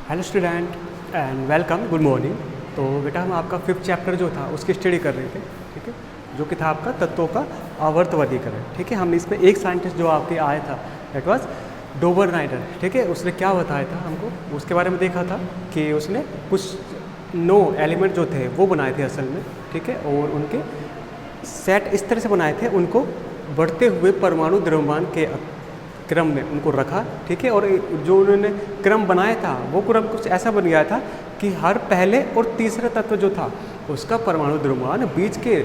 Hello student and welcome, good morning. तो बेटा हम आपका 5th चैप्टर जो था उसकी स्टडी कर रहे थे, ठीक है, जो कि था आपका तत्वों का आवर्त वर्गीकरण। ठीक है, हमने इसमें एक साइंटिस्ट जो आपके आया था दैट वाज डोबर नाइडर। ठीक है, उसने क्या बताया था हमको, उसके बारे में देखा था कि उसने कुछ 9 एलिमेंट जो थे वो बनाए थे असल में। ठीक है, और उनके सेट इस तरह से बनाए थे, उनको बढ़ते हुए परमाणु द्रव्यमान के क्रम में उनको रखा। ठीक है, और जो उन्होंने क्रम बनाया था वो क्रम कुछ ऐसा बन गया था कि हर पहले और तीसरा तत्व जो था उसका परमाणु द्रव्यमान बीच के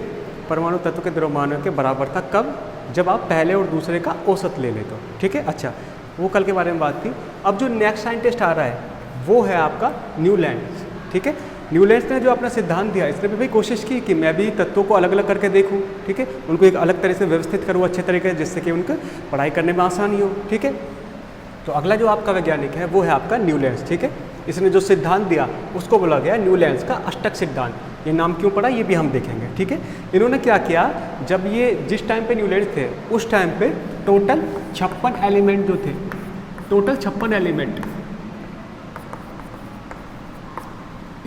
परमाणु तत्व के द्रव्यमान के बराबर था। कब? जब आप पहले और दूसरे का औसत ले लेते हो। ठीक है, अच्छा, वो कल के बारे में बात थी। अब जो नेक्स्ट साइंटिस्ट आ रहा है वो है आपका न्यूलैंड्स। ठीक है, न्यूलैंड्स ने जो अपना सिद्धांत दिया, इसने भी भाई कोशिश की कि मैं भी तत्वों को अलग अलग करके देखूं। ठीक है, उनको एक अलग तरह से व्यवस्थित करूं अच्छे तरीके से, जिससे कि उनको पढ़ाई करने में आसानी हो। ठीक है, तो अगला जो आपका वैज्ञानिक है वो है आपका न्यूलैंड्स। ठीक है, इसने जो सिद्धांत दिया उसको बोला गया न्यूलैंड्स का अष्टक सिद्धांत। ये नाम क्यों पड़ा ये भी हम देखेंगे। ठीक है, इन्होंने क्या किया, जब ये जिस टाइम पे न्यूलैंड्स थे उस टाइम पे टोटल 56 एलिमेंट जो थे, टोटल 56 एलिमेंट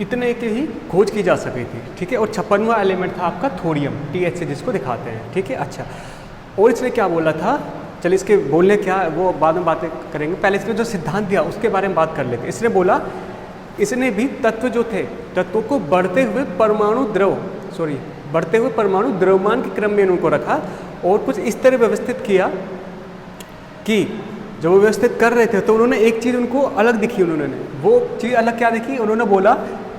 इतने की ही खोज की जा सकी थी। ठीक है, और 56वां एलिमेंट था आपका थोरियम, TH से जिसको दिखाते हैं। ठीक है, अच्छा, और इसने क्या बोला था, चलिए इसके बोलने क्या वो बाद में बातें करेंगे, पहले इसने जो सिद्धांत दिया उसके बारे में बात कर लेते। इसने बोला, इसने भी तत्व जो थे, तत्वों को बढ़ते हुए परमाणु द्रव्यमान के क्रम में उनको रखा और कुछ इस तरह व्यवस्थित किया कि जब वो व्यवस्थित कर रहे थे तो उन्होंने एक चीज़ उनको अलग दिखी। उन्होंने वो चीज़ अलग क्या दिखी, उन्होंने बोला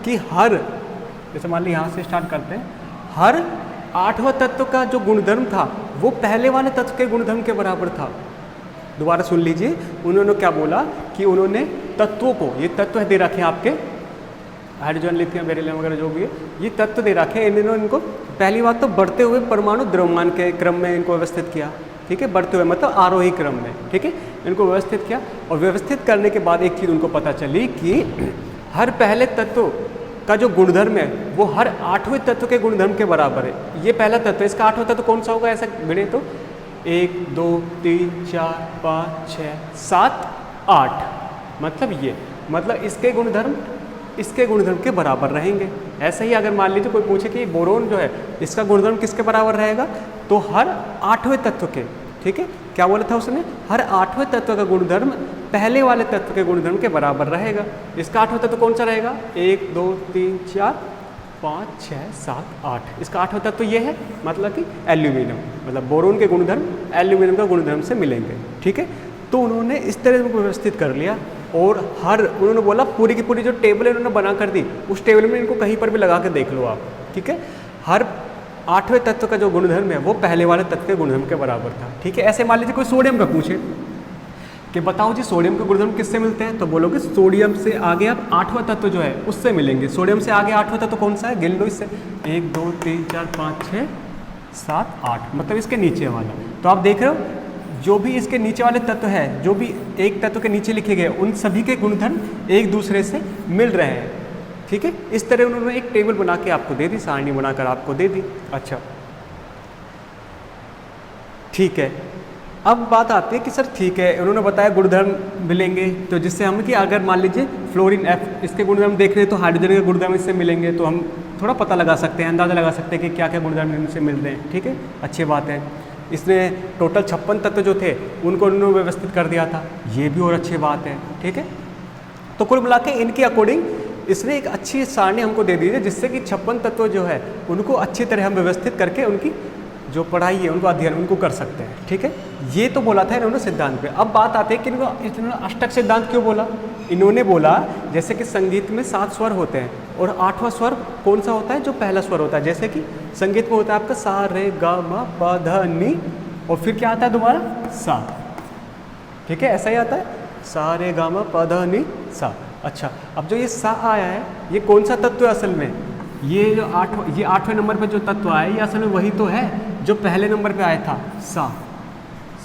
कि हर, जैसे मान ली यहाँ से स्टार्ट करते हैं, हर 8वां तत्व का जो गुणधर्म था वो पहले वाले तत्व के गुणधर्म के बराबर था। दोबारा सुन लीजिए, उन्होंने क्या बोला कि उन्होंने तत्वों को, ये तत्व दे रखे हैं आपके हाइड्रोजन, लिथियम, बेरिलियम वगैरह जो भी है, ये तत्व दे रखे हैं। इन्होंने इनको पहली बात तो बढ़ते हुए परमाणु द्रव्यमान के क्रम में इनको व्यवस्थित किया। ठीक है, बढ़ते हुए मतलब आरोही क्रम में। ठीक है, इनको व्यवस्थित किया और व्यवस्थित करने के बाद एक चीज़ उनको पता चली कि हर पहले तत्व का जो गुणधर्म है वो हर 8वें तत्व के गुणधर्म के बराबर है। ये पहला तत्व है, इसका 8वां तत्व कौन सा होगा, ऐसा गिने तो 1 2 3 4 5 6 7 8, मतलब ये, मतलब इसके गुणधर्म के बराबर रहेंगे। ऐसे ही अगर मान लीजिए कोई पूछे कि बोरोन जो है इसका गुणधर्म किसके बराबर रहेगा, तो हर 8वें तत्व के। ठीक है, क्या बोला था उसने, हर 8वें तत्व का गुणधर्म पहले वाले तत्व के गुणधर्म के बराबर रहेगा। इसका 8वां तत्व कौन सा रहेगा, 1 2 3 4 5 6 7 8, इसका 8वां तत्व ये है, मतलब कि एल्यूमिनियम, मतलब बोरोन के गुणधर्म एल्यूमिनियम का गुणधर्म से मिलेंगे। ठीक है, तो उन्होंने इस तरह से व्यवस्थित कर लिया और उन्होंने बोला पूरी की पूरी जो टेबल है उन्होंने बना कर दी, उस टेबल में इनको कहीं पर भी लगा के देख लो आप। ठीक है, हर 8वें तत्व का जो गुणधर्म है वो पहले वाले तत्व के गुणधर्म के बराबर था। ठीक है, ऐसे मान लीजिए कोई सोडियम का पूछे कि बताओ जी सोडियम के गुणधर्म किससे मिलते हैं, तो बोलोगे सोडियम से आगे आप 8वां तत्व जो है उससे मिलेंगे। सोडियम से आगे 8वां तत्व कौन सा है, गिन लो इससे, 1 2 3 4 5 6 7 8, मतलब इसके नीचे वाला। तो आप देख रहे हो जो भी इसके नीचे वाले तत्व है, जो भी एक तत्व के नीचे लिखे गए, उन सभी के गुणधर्म एक दूसरे से मिल रहे हैं। ठीक है, इस तरह उन्होंने एक टेबल बना के आपको दे दी, सारणी बनाकर आपको दे दी। अच्छा, ठीक है, अब बात आती है कि सर ठीक है उन्होंने बताया गुणधर्म मिलेंगे, तो जिससे हम कि अगर मान लीजिए फ्लोरीन F, इसके गुणधर्म देख रहे हैं तो हाइड्रोजन के गुणधर्म इससे मिलेंगे, तो हम थोड़ा पता लगा सकते हैं, अंदाज़ा लगा सकते हैं कि क्या क्या गुणधर्म इनसे मिल रहे हैं। ठीक है, अच्छी बात है। इसने टोटल 56 तत्व जो थे उनको उन्होंने व्यवस्थित कर दिया था, ये भी और अच्छी बात है। ठीक है, तो कुल मिला के इनके अकॉर्डिंग इसने एक अच्छी सारणी हमको दे दी है, जिससे कि 56 तत्व जो है उनको अच्छी तरह हम व्यवस्थित करके उनकी जो पढ़ाई है उनको अध्ययन उनको कर सकते हैं। ठीक है, ये तो बोला था इन्होंने सिद्धांत पे। अब बात आती है कि इन्होंने अष्टक सिद्धांत क्यों बोला। इन्होंने बोला जैसे कि संगीत में 7 स्वर होते हैं और 8वां स्वर कौन सा होता है, जो पहला स्वर होता है। जैसे कि संगीत में होता है आपका सा रे गा मा पा धा नी, और फिर क्या आता है दोबारा सा। ठीक है, ऐसा ही आता है, सा रे गा मा पा धा नी सा। अच्छा, अब जो ये सा आया है ये कौन सा तत्व है असल में, ये जो 8वें नंबर पे जो तत्व आया ये असल में वही तो है जो पहले नंबर पे आया था, सा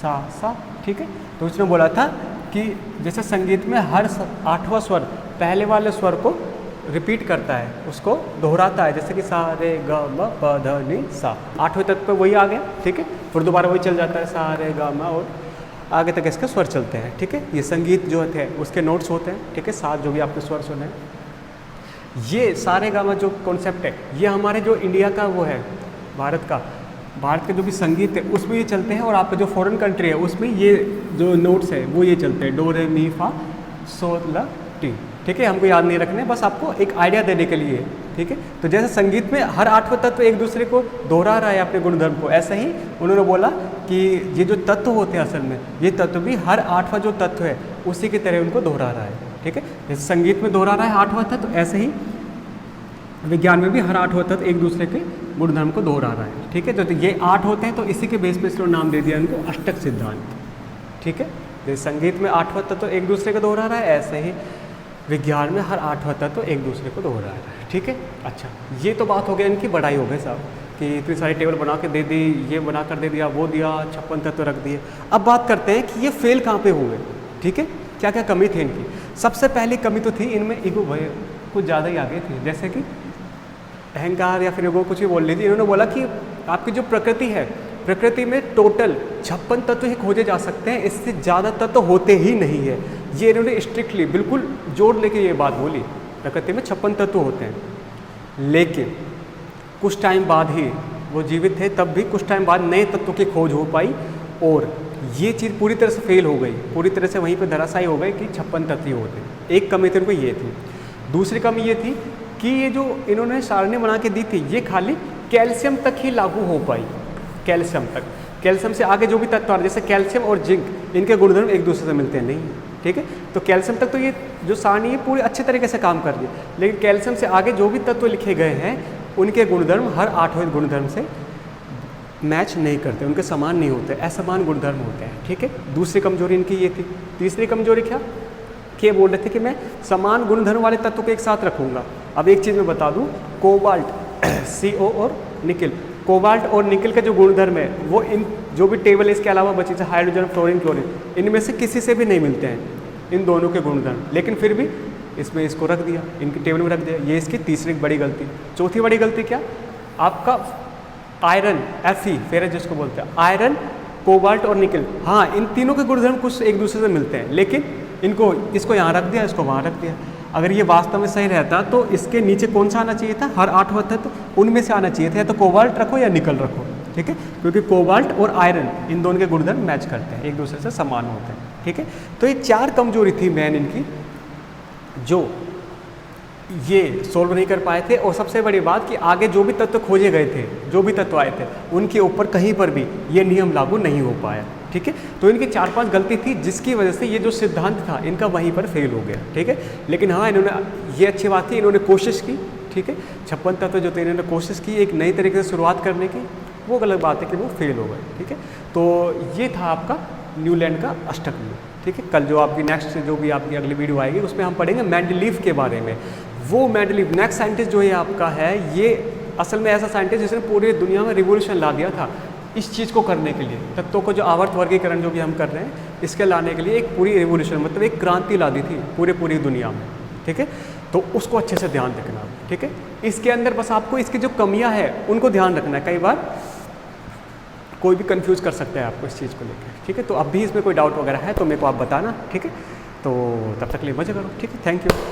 सा सा। ठीक है, तो उसने बोला था कि जैसे संगीत में हर 8वां स्वर पहले वाले स्वर को रिपीट करता है, उसको दोहराता है, जैसे कि सा रे ग म प ध नि सा, 8वें तत्व पे वही आ गया। ठीक है, फिर दोबारा वही चल जाता है सा रे ग म और आगे तक इसके स्वर चलते हैं, ठीक है। ये संगीत जो है उसके नोट्स होते हैं, ठीक है, 7 जो भी आपने स्वर सुने हैं। ये सारे गामा जो कॉन्सेप्ट है ये हमारे जो इंडिया का वो है, भारत के जो भी संगीत है उसमें ये चलते हैं, और आपका जो फॉरेन कंट्री है उसमें ये जो नोट्स है वो ये चलते हैं, डो रे मी फा सो ला टी, ठीक है। हमको याद नहीं रखने, बस आपको एक आइडिया देने के लिए, ठीक है। तो जैसे संगीत में हर 8वां तत्व एक दूसरे को दोहरा रहा है अपने गुणधर्म को, ऐसा ही उन्होंने बोला कि ये जो तत्व होते हैं असल में, ये तत्व भी हर 8वां जो तत्व है उसी की तरह उनको दोहरा रहा है, ठीक है। जैसे संगीत में दोहरा रहा है 8वां तत्व, ऐसे ही विज्ञान में भी हर 8वां तत्व एक दूसरे के गुणधर्म को दोहरा रहा है, ठीक है। तो ये 8 होते हैं, तो इसी के बेस पे इसलिए नाम दे दिया इनको अष्टक सिद्धांत, ठीक है। जैसे संगीत में 8वां तत्व एक दूसरे को दोहरा रहा है, ऐसे ही विज्ञान में हर 8वां तत्व एक दूसरे को दोहरा रहा है, ठीक है। अच्छा, ये तो बात हो गई इनकी बड़ाई हो गई साहब, कि इतनी सारी टेबल बना के दे दी, ये बना कर दे दिया, वो दिया, 56 तत्व रख दिए। अब बात करते हैं कि ये फेल कहाँ पे हुए, ठीक है, क्या क्या कमी थी इनकी। सबसे पहली कमी तो थी इनमें ईगो कुछ ज़्यादा ही आगे थी, जैसे कि अहंकार या फिर ईगो कुछ भी बोल ली थी। इन्होंने बोला कि आपकी जो प्रकृति है, प्रकृति में टोटल 56 तत्व ही खोजे जा सकते हैं, इससे ज़्यादा तत्व होते ही नहीं है। ये इन्होंने स्ट्रिक्टली बिल्कुल जोड़ लेके ये बात बोली, प्रकृति में 56 तत्व होते हैं। लेकिन कुछ टाइम बाद ही वो जीवित थे, तब भी कुछ टाइम बाद नए तत्वों की खोज हो पाई, और ये चीज़ पूरी तरह से फेल हो गई, पूरी तरह से वहीं पर धराशायी हो गई कि 56 तत्व ही होते हैं। एक कमी तो इनको ये थी। दूसरी कमी ये थी कि ये जो इन्होंने सारणी बना के दी थी, ये खाली कैल्शियम तक ही लागू हो पाई, कैल्शियम तक। कैल्शियम से आगे जो भी तत्व आ रहे, जैसे कैल्शियम और जिंक, इनके गुणधर्म एक दूसरे से मिलते हैं नहीं, ठीक है। तो कैल्शियम तक तो ये जो सारणी है पूरी अच्छे तरीके से काम कर रही है, लेकिन कैल्शियम से आगे जो भी तत्व लिखे गए हैं उनके गुणधर्म हर 8वें गुणधर्म से मैच नहीं करते, उनके समान नहीं होते, असमान गुणधर्म होते हैं, ठीक है। दूसरी कमजोरी इनकी ये थी। तीसरी कमजोरी क्या, कि ये बोल रहे थे कि मैं समान गुणधर्म वाले तत्वों को एक साथ रखूँगा। अब एक चीज़ मैं बता दूँ, कोबाल्ट CO और निकिल, कोबाल्ट और निकिल का जो गुणधर्म है वो इन जो भी टेबल है इसके अलावा बची, जैसे हाइड्रोजन, फ्लोरीन, क्लोरीन, इनमें से किसी से भी नहीं मिलते हैं इन दोनों के गुणधर्म, लेकिन फिर भी इसमें इसको रख दिया, इनकी टेबल में रख दिया। ये इसकी तीसरी बड़ी गलती। चौथी बड़ी गलती क्या, आपका आयरन, Fe फेरस जिसको बोलते हैं, आयरन, कोबाल्ट और निकिल, हाँ इन तीनों के गुणधर्म कुछ एक दूसरे से मिलते हैं, लेकिन इनको इसको यहाँ रख दिया, इसको वहाँ रख दिया। अगर ये वास्तव में सही रहता तो इसके नीचे कौन सा आना चाहिए था, हर 8वां तत्व उनमें से आना चाहिए था, या तो कोबाल्ट रखो या निकल रखो, ठीक है, क्योंकि कोबाल्ट और आयरन इन दोनों के गुणधर्म मैच करते हैं, एक दूसरे से समान होते हैं, ठीक है। तो ये 4 कमजोरी थी मेन इनकी, जो ये सोल्व नहीं कर पाए थे। और सबसे बड़ी बात कि आगे जो भी तत्व खोजे गए थे, जो भी तत्व आए थे, उनके ऊपर कहीं पर भी ये नियम लागू नहीं हो पाया, ठीक है। तो इनकी 4-5 गलती थी, जिसकी वजह से ये जो सिद्धांत था इनका वहीं पर फेल हो गया, ठीक है। लेकिन हाँ, इन्होंने, ये अच्छी बात थी, इन्होंने कोशिश की, ठीक है। 56 तत्व जो थे इन्होंने कोशिश की एक नई तरीके से शुरुआत करने की, वो गलत बात है कि वो फेल हो गए, ठीक है। तो ये था आपका न्यूलैंड का अष्टक नियम, ठीक है। कल जो आपकी नेक्स्ट जो भी आपकी अगली वीडियो आएगी उसमें हम पढ़ेंगे मेंडलीफ के बारे में। वो मेंडलीफ नेक्स्ट साइंटिस्ट जो ये आपका है, ये असल में ऐसा साइंटिस्ट जिसने पूरी दुनिया में रिवोल्यूशन ला दिया था इस चीज़ को करने के लिए, तत्वों को जो आवर्त वर्गीकरण जो भी हम कर रहे हैं इसके लाने के लिए एक पूरी रिवोल्यूशन, मतलब एक क्रांति ला दी थी पूरी दुनिया में, ठीक है। तो उसको अच्छे से ध्यान रखना, ठीक है। इसके अंदर बस आपको इसकी जो कमियां हैं उनको ध्यान रखना है, कई बार कोई भी कंफ्यूज कर सकता है आपको इस चीज़ को लेकर, ठीक है। तो अब भी इसमें कोई डाउट वगैरह है तो मेरे को आप बताना, ठीक है। तो तब तक के लिए मजे करो, ठीक है। Thank you.